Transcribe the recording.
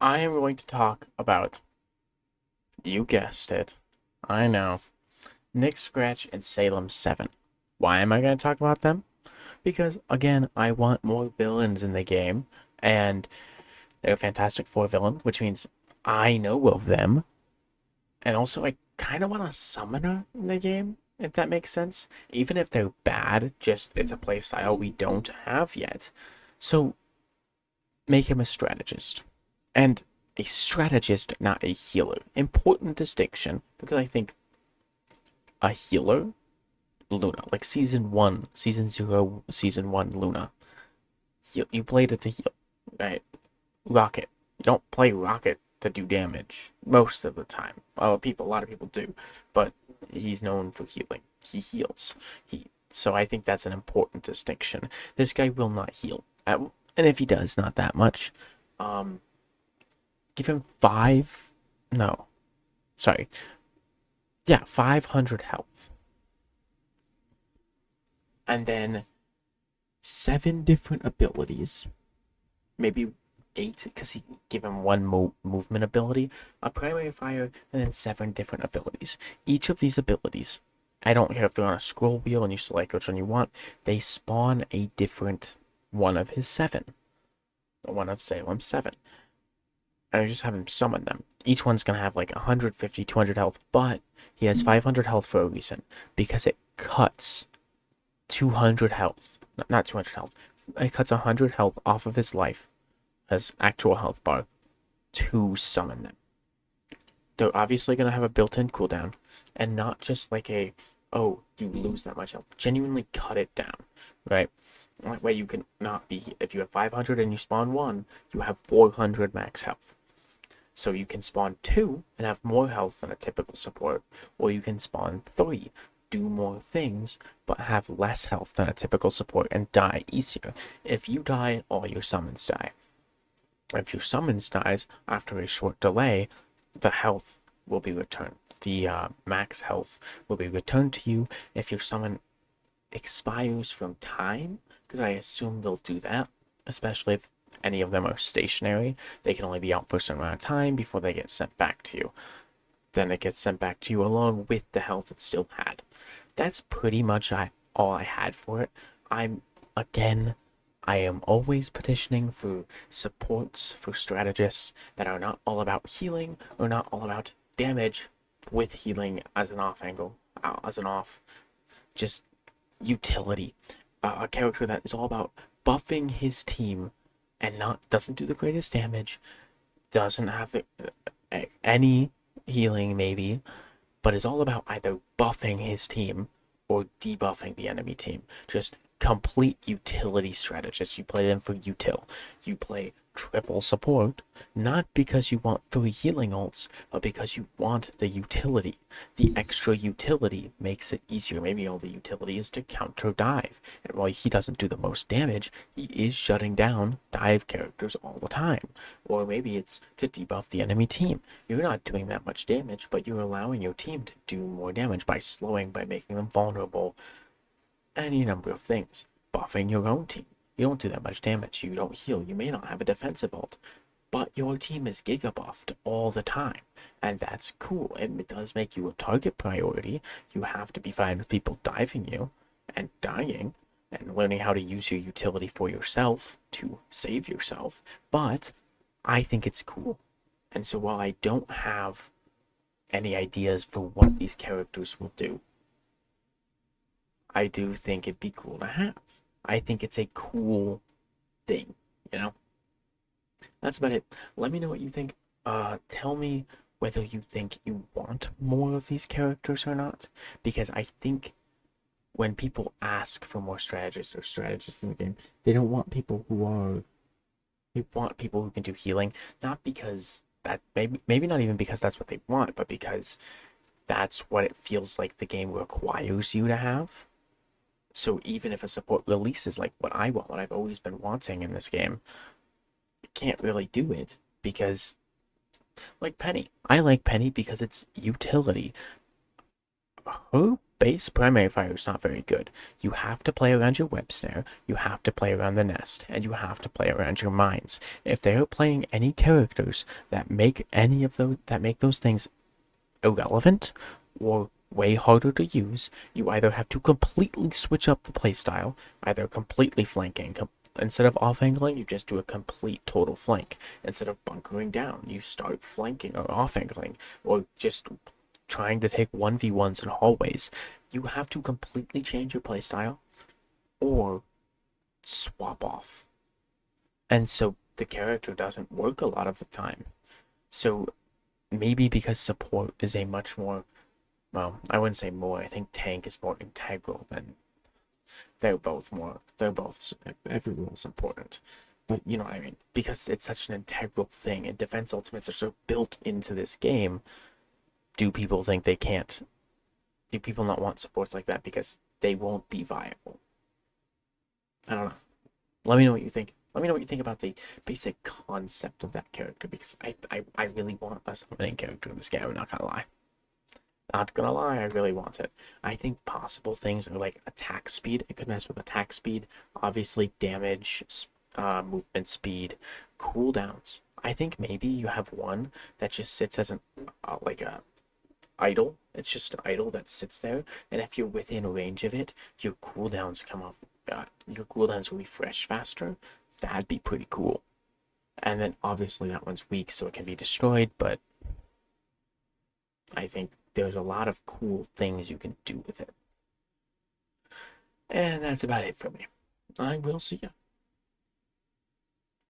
I am going to talk about, you guessed it, I know, Nick Scratch and Salem 7. Why am I going to talk about them? Because, again, I want more villains in the game, and they're a Fantastic Four villain, which means I know of them, and also I kind of want a summoner in the game, if that makes sense. Even if they're bad, just it's a playstyle we don't have yet. So, make him a strategist. And a strategist, not a healer. Important distinction, because I think a healer, Luna, like season 1, season 0, season 1 Luna, you played it to heal, right? Rocket. You don't play Rocket to do damage most of the time. A lot of people do, but he's known for healing. He heals. So I think that's an important distinction. This guy will not heal, and if he does, not that much. Um, Give him five. No, sorry. Yeah, 500 health. And then seven different abilities. Maybe eight, because he give him one movement ability, a primary fire, and then seven different abilities. Each of these abilities, I don't care if they're on a scroll wheel and you select which one you want, they spawn a different one of his seven. One of Salem's seven. I just have him summon them. Each one's gonna have like 150, 200 health, but he has 500 health for a reason, because it cuts 200 health, not 200 health. It cuts 100 health off of his life, his actual health bar, to summon them. They're obviously gonna have a built-in cooldown, and not just like oh, you lose that much health. Genuinely cut it down, right? That way you can not be, if you have 500 and you spawn one, you have 400 max health. So you can spawn two and have more health than a typical support, or you can spawn three, do more things, but have less health than a typical support and die easier. If you die, all your summons die. If your summons dies after a short delay, the health will be returned. The max health will be returned to you. If your summon expires from time, because I assume they'll do that, especially if any of them are stationary. They can only be out for a certain amount of time before they get sent back to you. Then it gets sent back to you along with the health it still had. That's pretty much all I had for it. Again, I am always petitioning for supports, for strategists that are not all about healing or not all about damage with healing as an off angle, as an off, just utility. A character that is all about buffing his team and not doesn't do the greatest damage, doesn't have any healing maybe, but is all about either buffing his team or debuffing the enemy team. Just complete utility strategist. You play them for util. You play triple support, not because you want three healing ults, but because you want the utility. The extra utility makes it easier. Maybe all the utility is to counter dive. And while he doesn't do the most damage, he is shutting down dive characters all the time. Or maybe it's to debuff the enemy team. You're not doing that much damage, but you're allowing your team to do more damage by slowing, by making them vulnerable. Any number of things. Buffing your own team. You don't do that much damage. You don't heal. You may not have a defensive ult, but your team is giga buffed all the time, and that's cool. It does make you a target priority. You have to be fine with people diving you and dying and learning how to use your utility for yourself to save yourself. But I think it's cool. And so while I don't have any ideas for what these characters will do, I do think it'd be cool to have. I think it's a cool thing, you know? That's about it. Let me know what you think. Tell me whether you think you want more of these characters or not. Because I think when people ask for more strategists in the game, they don't want people who are. They want people who can do healing, not because that maybe not even because that's what they want, but because that's what it feels like the game requires you to have. So even if a support releases like what I want, what I've always been wanting in this game, it can't really do it because, like Penny, I like Penny because it's utility. Her base primary fire is not very good. You have to play around your web snare, you have to play around the nest, and you have to play around your mines. If they are playing any characters that make any of those things irrelevant or way harder to use, you either have to completely switch up the playstyle, either completely flanking. Instead of off-angling, you just do a complete total flank. Instead of bunkering down, you start flanking or off-angling, or just trying to take 1v1s in hallways. You have to completely change your playstyle or swap off. And so the character doesn't work a lot of the time. So maybe because support is a much more, well, I wouldn't say more, I think tank is more integral than they're both everyone's important. But you know what I mean? Because it's such an integral thing, and defense ultimates are so built into this game, do people think they can't? Do people not want supports like that because they won't be viable? I don't know. Let me know what you think. Let me know what you think about the basic concept of that character, because I really want a summoning character in this game, I'm not gonna lie. Not gonna lie, I really want it. I think possible things are like attack speed. It could mess with attack speed, obviously damage, movement speed, cooldowns. I think maybe you have one that just sits as an like a idle. It's just an idle that sits there, and if you're within range of it, your cooldowns come off. Your cooldowns refresh faster. That'd be pretty cool. And then obviously that one's weak, so it can be destroyed. But I think there's a lot of cool things you can do with it. And that's about it for me. I will see you.